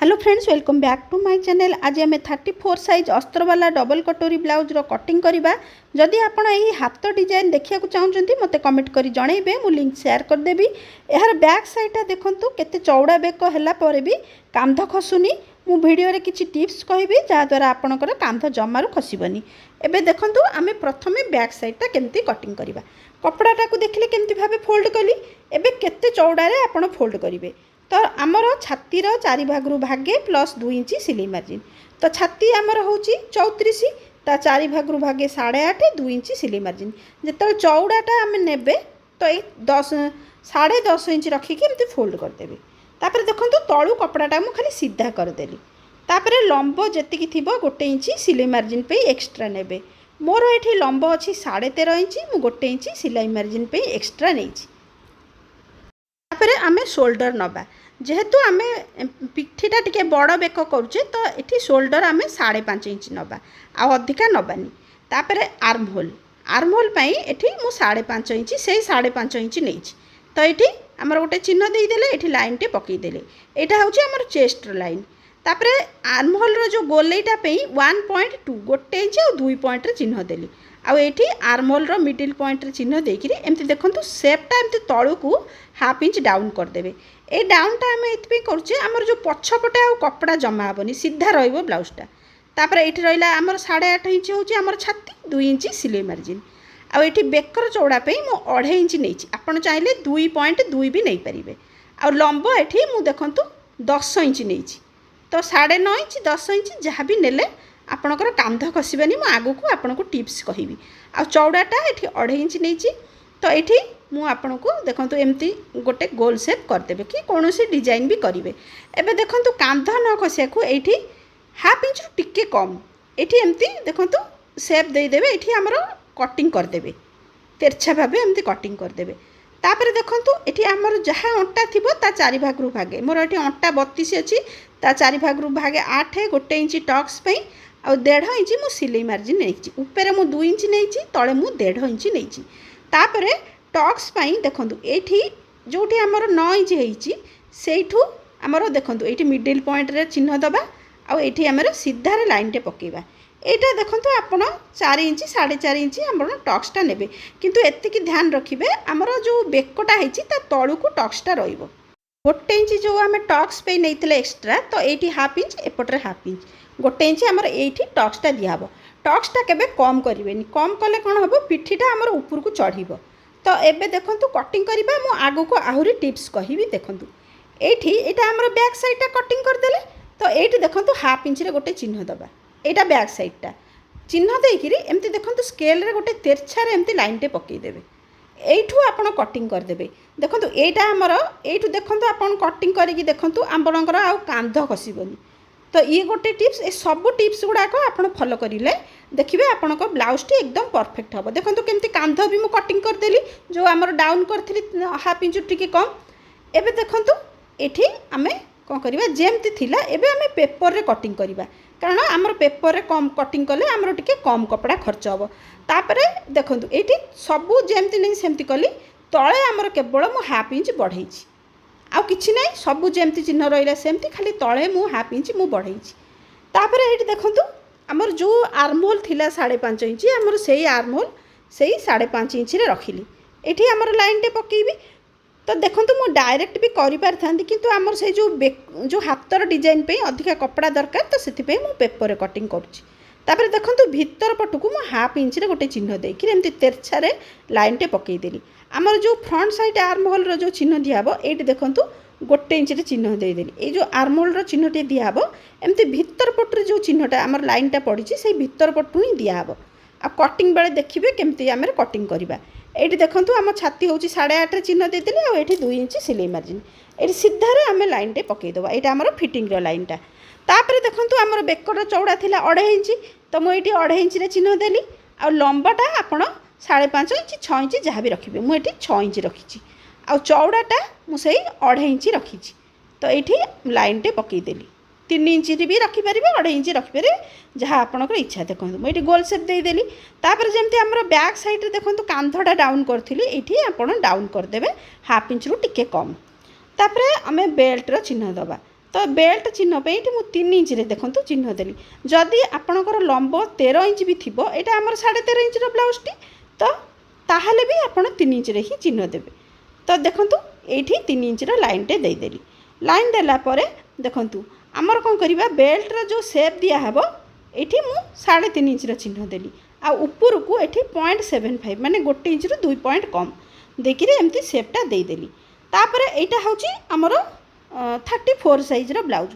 Hello friends, welcome back to my channel. आज आम 34 size अस्तर वाला डबल कटोरी ब्लाउज रो कटिंग करवा। जदि आपण यही हाथ डिजाइन देखा चाहते मते कमेंट करी जनइबे, मु लिंक शेयर करदेवी। यार बैक साइडटा देखंतु केते चौड़ा बेक हैला परे भी कांध खसुनी। मु वीडियो रे किछि टिप्स कहबी जहा द्वारा आपनकर कांध जमारू खसिबनी। एबे देखंतु आमे प्रथमे बैक साइडटा केमती कटिंग करवा। कपड़ाटा को देखले केमती भाबे फोल्ड कली, एबे केते चौड़ा रे आपण फोल्ड करिवे। तो आमर छातीर 4 भागरू भागे प्लस 2 इंच सिलाई मार्जिन। तो छाती आमर होची 34, ता 4 भागरू भागे 8.5 2 इंच सिलाई मार्जिन। जिते चौड़ाटा आम नेबे तो 10.5 इंच रखिकी एमती फोल्ड करदेवी। तापर देखंतु तळू कपड़ाटा मु खाली सीधा करदेली। तापर लंब जेतिकी थिबो 1 इंच सिलाई मार्जिन पे एक्स्ट्रा नेबे। मोर एठी लंब अछि 13.5 इंच, मु 1 इंच सिलाई मार्जिन पे एक्स्ट्रा नेछि। तापर आमे शोल्डर नबा। जेहेतु आमे पिठीटा टिके बड़ बेक करुचे तो ये शोल्डर आमे 5.5 इंच नबा, आ अधिका नबानी। तापर आर्म होल पाई एठी मु 5.5 इंच से 5.5 इंच नेछि। तो ये आमर गोटे चिन्ह देदेले, ये लाइन टे पकईदेले। यहाँ हूँ आमर चेस्ट लाइन। तापर आर्म होल रो जो गोलेटा पे 1.2 1 इंच और 2 पॉइंट चिन्ह देली। आउ एठी आर्म होल रो मिडिल पॉइंट चिन्ह देकिरी एमती देखंतु शेपटा एमती तळू को हाफ इंच डाउन करदेवे। ए डाउनटा आम ये करुचे आमर जो पछपटे आ कपड़ा जमा हेनी, सीधा रहिबो ब्लाउजटा। तापर एठी रहिला आमर 8.5 इंच होची आमर छाती, 2 इंच सिलाई मार्जिन। आ एठी बेकर चौड़ा पे मु 2.5 इंच नेछि। आपण चाहिले 2.2 भी नै परिबे। आ लंब एठी मु देखंतु 10 इंच नेछि। तो 9.5 इंच 10 इंच जहाँ भी नेले आपणकर कांध खसबानी। मु आगु को आपनको टिप्स कहिबी। आ चौड़ाटा एठी 2.5 इंच नेछि। तो एठी मु आपनको देखंतु एमती गोटे गोल शेप करदेबे कि कोनोसी डिजाइन भी करिवे। एबे देखंतु कांध न खसिया को एठी हाफ इंच टिके कम एठी एमती देखंतु शेप दे देबे। एठी हमरो कटिंग करदेबे, तेरछा भाबे एमती कटिंग करदेबे। तापर देखंतु एठी हमर जहा अंटा थिबो ता 4 भागरू भागे। मोर एठी अंटा 32 अछि, ता 4 भागरू भागे 8 1 इंच टक्स पे आ 1.5 इंच मु सिलाई मार्जिन नेछि। ऊपर मु 2 इंच नेछि, तळे मु 1.5 इंच नेछि। तापर टक्स पाई देखंतु एठी जोठी हमर 9 इंच हेछि सेठू हमर देखंतु एठी मिडिल पॉइंट रे चिन्ह दबा। आ एठी हमर सीधा रे लाइन टे पकेबा। एटा देखंतु आपण 4 इंच 4.5 इंच हमर टक्सटा नेबे, किंतु एतिकी ध्यान रखिबे हमर जो बेकटा हेछि ता तळू को टक्सटा रहिबो। 1 इंच जो आमे टक्स पे नैथिले एक्स्ट्रा, तो एठी हाफ इंच एपटरे हाफ इंच 1 इंच हमर एठी टक्सटा दिया हबो। टक्सटा केबे कम करिवेनी, कम कले कोन हबो पिठीटा हमर ऊपर को चढ़िबो। तो एबे देखंतु कटिंग करिबा। मु आगु को आहुरी टिप्स कहिबी। देखंतु एठी एटा हमर बैक साइडटा कटिंग कर देले। तो एठी देखंतु हाफ इंच रे गोटे चिन्ह दबा। एटा बैक साइडटा चिन्ह देकिरी एमती देखंतु स्केल रे गोटे तेरछा रे एमती लाइन टे पकई देबे। एठू आपण कटिंग कर देबे। देखंतु एटा हमर एठू देखंतु आपण कटिंग करिकि देखंतु आपणकर आ कांध खसिबनी। तो ये गोटे टिप्स, ए सब टिप्स गुड़ाक आप फॉलो करेंगे देखिए आपंक ब्लाउज टी एकदम परफेक्ट हम। देखो केमती कांध भी मुझे कटिंग करदेली, जो आमर डाउन करी हाफ इंच टी कम। एबे देखो ये आम कौन करवा जमती थिला एबे आम पेपर रे कटिंग करवा, कारण आमर पेपर रे कम कटिंग कले आमर टिके कम कपड़ा खर्च हम। तापरे देखो ये सबू जमती नहीं सेमती कली, तले आमर केवल मु हाफ इंच बढ़ई आउ किछि नहीं, सबू जमती चिन्ह रहा सेमती, खाली तले मु हाफ इंच मु बढ़ई। तापर ये देखंतु आमर जो आर्म होल थिला 5.5 इंच आमर सेही आर्म होल सेही 5.5 इंच रे रखिली। एठी आमर लाइन टे पकेबी। तो देखंतु मु डायरेक्ट भी करि पार थांती, किंतु आमर से जो हाथर डिजाइन पे अधिका कपड़ा दरकार, तो सेति पे मु पेपर रे कटिंग करूची। तापर देखंतु भीतर पटुकु मु हाफ इंच रे गोटे चिन्ह देकी एमती तेरछा रे लाइन टे पकई देली। आमर जो फ्रंट साइड आर्म होल रो जो चिन्ह दियाबो एठी देखंतु 1 इंच रे चिन्ह दे देली। ए जो आर्म होल रो चिन्ह टे दियाबो एमती भीतर पट रे जो चिन्हटा आमर लाइनटा पड़िछि से भीतर पटु ही दियाबो। आ कटिंग बेले देखिबे केमती आमर कटिंग करबा। एठी देखंतु आम छाती होछि 8.5 रे चिन्ह दे देली। आ एठी 2 इंच सिलाई मार्जिन एठी सीधा रे आमे लाइन टे पकई देबा। एटा आमर फिटिंग रो लाइनटा। तापर देखंतु आमर बेकर चौड़ा थिला 2.5 इंच, तो मु एठी 2.5 इंच रे चिन्ह देली। आ लंबाटा आपण 5.5 इंच 6 इंच जहाँ भी रखिए, मुझे 6 इंच रखी। आ चौड़ाटा मुझे 2.5 इंच रखी। तो ये लाइन टे पकईदेली। 3 इंच भी रखिपारे, 2.5 इंच रखिपारे, जहाँ आपंकर इच्छा। देखो मुझे गोल शेप देदेली। तापर जमती आमर बैक साइड देखो कांधटा डाउन करी ये आप डाउन करदे हाफ इंच रु टिके कम। तापर आम बेल्ट रो चिन्ह दबा। तो बेल्ट चिन्ह पे ये मुझे 3 इंच रे देखो चिन्ह देली। जदि आपणकर लंब 13 इंच भी थी यहाँ आम 13.5 इंच ब्लाउजटी तो ताहले भी आप 3 इंच रे ही चिन्ह देवे। तो देखूँ ये 3 इंच लाइन टे देदेली। लाइन देलापर देखूँ आमर कौन करवा बेल्टर जो सेप दिहब ये मुझे 3.5 इंच चिन्ह देली। आ ऊपर को ये 0.75 माने 1 इंच 2 पॉइंट कम देखिए एमती सेपटा देदेली। तापर यहाँ हूँ आमर 34 साइज ब्लाउज।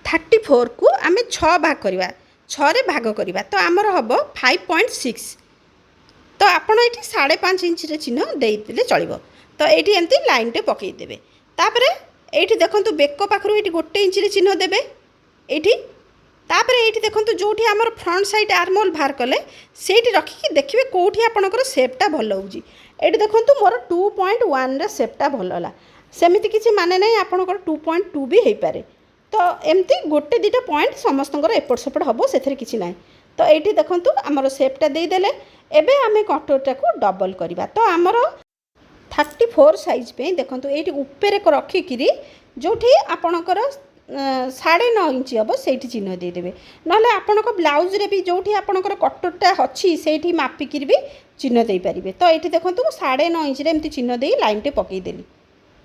34 को आम 6 भाग करवा 6 भाग करवा तो आमर हम 5.6 तो आपड़ ये 5.5 इंच चिन्ह देदेले चलो। तो ये एमती लाइन टे पकईदेवे। तापर ये देखो बेक पाखर ये 1 इंच चिन्ह देवे ये। तापर ये देखो जो आमर फ्रंट साइड आर्महोल बाहर कले से रखिकी देखिए कौटी आपणकर सेपटा भल हो। ये देखो मोर 2.1 सेपटा भल है सेमती किसी माने ना आपणकर 2.2 भी हो पारे। तो एमती 1-2 पॉइंट समस्त एपट सेपट हम से किसी ना। तो ये देखो आमर सेपटा देदेले एबे आमे कटोरटा को डबल करवा। तो आमर 34 साइज पे देखो ये ऊपर रखिकी जो आपणकर 9.5 इंच हम से चिन्ह देदेवे। ना आपण ब्लाउज रे भी जो आपणकर कटोरटा अच्छी से मापिकी भी चिन्ह दे पारे। तो ये देखो 9.5 इंच एमती चिन्ह दे लाइन टे पकईदेली।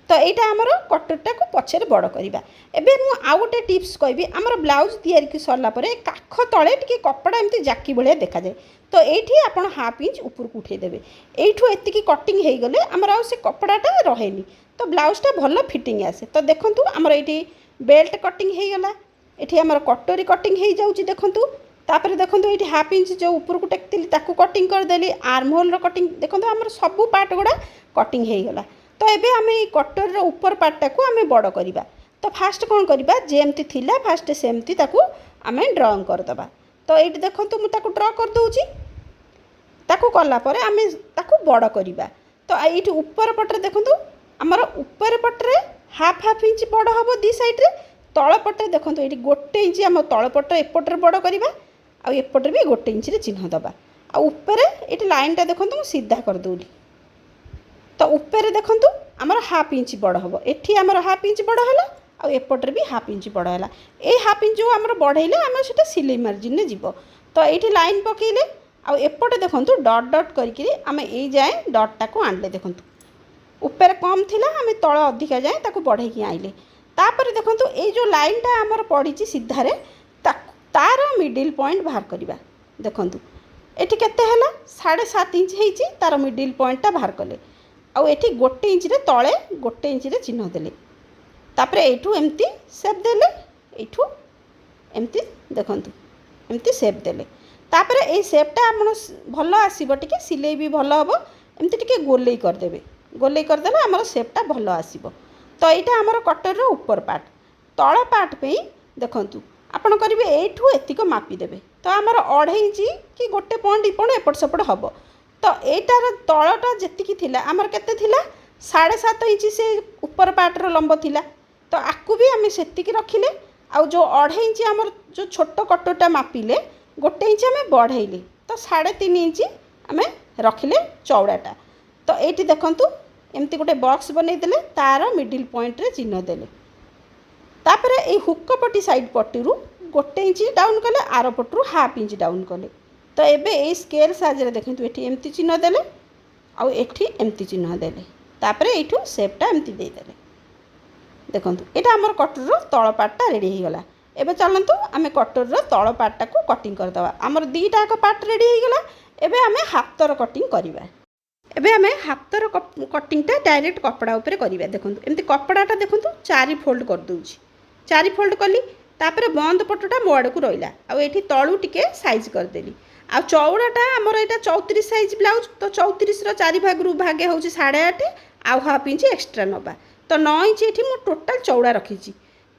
तो यहाँ आमर कटोरटा को पछे बड़ करवा। एबे मु आउ गोटे टिप्स कहबी आमर ब्लाउज तैयारी सरलापर काख तले टिके कपड़ा एमती जाकी भाया देखा जाए। तो ये आपड़ 1/2 इंच ऊपर को उठेदेवे। यू एति कटिंग हो गले आमर आ कपड़ाटा रहेनी तो ब्लाउजटा भल फिटिंग आसे। तो देखूँ आमर ये बेल्ट कटिंग हो गला ये आमर कटोरी कटिंग हो जाऊँगी देखूँ। तापर देखो ये 1/2 इंच जो ऊपर को टेकती ताकू कटिंग करदेली। आर्म होल कटिंग देखो आमर सबू पार्ट गुड़ा कटिंग हो गला। तो ये आम कटोर ऊपर पार्टा को आम बड़ करवा। तो फास्ट कौन करवा जेमती थिला फास्ट सेमती आम ड्रॉइंग करदे। तो ये देखो मुझे ड्र कर दूची ताकू कलापर आम ताकू बड़ करवा। तो ये ऊपर पटे देखो आमर ऊपर पटे 1/2 इंच बड़ हम 2 साइड्रे तल पटे देखो ये 1 इंच आम तल पटे एपटे बड़ करवा आउपटे भी 1 इंच चिन्ह दबा। आपर ये लाइनटा देखो सीधा करदे। तो ऊपर देखो आमर 1/2 इंच बड़ हम ये आमर 1/2 इंच बड़ है आउपटे भी 1/2 इंच बड़ है। ये 1/2 इंच जो आम बढ़ेले आम से सिलाई मार्जिन में जीव। तो ये लाइन पकईले आउपटे देखो डट डट करके आम ये जाए डटा को आनले देखो ऊपर कम थिला आम तल अधिका जाए ताको बढ़ेकी आइले। तापर देखो ये जो लाइनटा आमर पड़ी सीधारे तार मिडिल पॉइंट बाहर करवा। देखो ये केते है 7.5 इंच होती तार मिडिल पॉइंटटा बाहर कले आठी 1 इंच तले 1 इंच चिन्ह देले। तापर यू एमती सेप देले यू एमती देखो एमती सेप देले। तापर ये सेपटा आप भल आसब टे सिलाई भी भल हम एमती टे गोले करदे गोले करदे आमर सेपटा भल आसब। तो यहाँ आमर कटर ऊपर पार्ट तल पार्ट पे देखूँ आपड़ करेंगे यू एतिक मापिदेवे। तो आमर 2.5 इंच कि 1 पॉइंट 2 पॉइंट एपट सेपट हम। तो यटार तलटा जी थी आमर के 7.5 इंच से ऊपर पार्टर लंब थिला। तो आपको भी आम से रखिले आउ जो 2.5 इंच आमर जो छोट कटोरटा मापिले 1 इंच आम बढ़ेले तो 3.5 इंच आम रखिले चौड़ाटा। तो ये देखूँ एमती गोटे बॉक्स बनईदे तार मिडिल पॉइंट रे चिन्ह देले। तापर ये हुक पटी साइड पटी 1 इंच डाउन कले आर पटू 1/2 इंच डाउन कले। तो ये ये स्केल साहाଯ୍य देखो ये एमती चिन्ह देले आठी एमती चिन्ह देले। तापर यू सेपटा एमती देदेले देखो यहाँ आमर कटोर तल पार्टा रेडी हो गला। एबे चलतु आम कटोर तल पार्टा को कटिंग करदे। आमर 2टा पार्ट रेडी हो गला। एबे आम हाथर कटिंग करवा। एबे आम हाथर कटिंगटा डायरेक्ट कपड़ा उपरे करवा। देखो एमती कपड़ाटा देखो 4 फोल्ड कर दूची 4 फोल्ड कली। तापर बंद पटटा मो आड़ को रहा आठी तलू टिके साइज करदेली। आ चौड़ाटा आमर यहाँ 34 साइज ब्लाउज। तो 34 4 भाग रू भागे हूँ 8.5 आउ 1/2 इंच एक्सट्रा नवा। तो 9 इंच ये मु टोटाल चौड़ा रखी।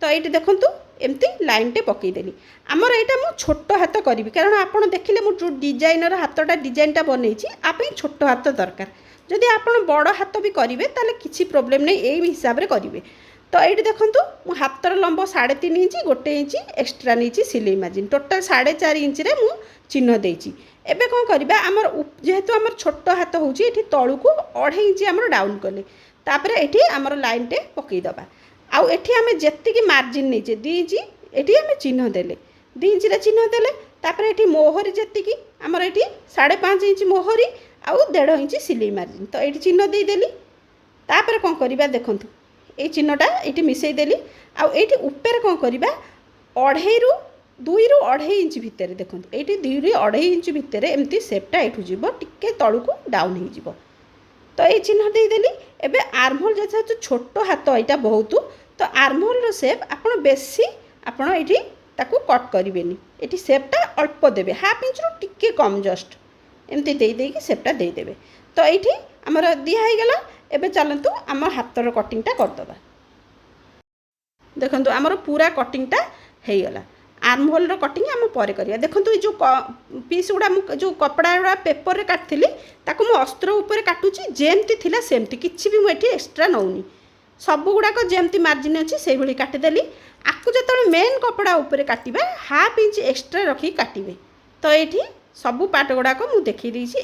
तो ये देखूँ एमती लाइन टे पकईदेली। आमर यहाँ मु छोट हाथ करी कारण आपड़ देखिले मु जो डिजाइनर हाथटा डिजाइनटा बनई आप छोट हाथ दरकार। जदि आप बड़ हाथ भी करेंगे ताले किसी प्रोब्लेम नहीं यही हिसाब से करेंगे। तो ये देखूँ मो हाथर लंब 3.5 इंच 1 इंच एक्सट्रा नहीं सिलाई मार्जिन टोटाल 4.5 इंच रे मु चिन्ह देछि। एबे कौन करवा आमर जेहेतु आमर छोट हाथ होची तलू को 2.5 इंच आमर डाउन कले तापर ये आमर लाइन टे पकईदबा। आउ एठी आमे जेतिकी मार्जिन नहींचे 2 इंच एठी आमे चिन्ह देले 2 इंच रे चिन्ह देले तापर एठी मोहरी जेतिकी हमर एठी 5.5 इंच मोहरी आउ 1.5 इंच सिलाई मार्जिन तो एठी चिन्ह दे देली तापर कोन करिबा देखंतु ए चिन्हटा एठी मिसई देली आउ एठी ऊपर कोन करिबा 2.5 रु 2.5 इंच भितर देखंतु एठी 2 रु 2.5 इंच भितर एमती शेपटा एठु जीवो टिके तळुकु डाउन हे जीवो तो ये चिन्ह दे देली एबे आर्महोल जेहेतु छोट हाथ एटा बहुत तो आर्महोल रो शेप आपण बेसी आपण एठी ताकू कट करिवेनी एठी शेपटा अल्प देबे 1/2 इंच रु टिके कम जस्ट एमती दे देकी शेपटा दे देबे तो एठी हमर दिया हे गेला एबे चलंतु हमर हाथ रो कटिंगटा कर दबा देखंतु हमर पूरा कटिंगटा हे गेला आर्महोल रो कटिंग हम परे करिया देखंतु जो पीस गुडा जो कपड़ा गुडा पेपर रे काटथिली ताकू मो अस्त्र ऊपर काटुची जेमती थिला सेमती किछि भी मो एठी एक्स्ट्रा नउनी सब गुडा को जेमती मार्जिन अछि सेही भली काटि देली आकु जतले मेन कपड़ा ऊपर काटिबा 1/2 इंच एक्स्ट्रा रखी काटिबे तो एठी सब पार्ट गुडा को मु देखि दैछि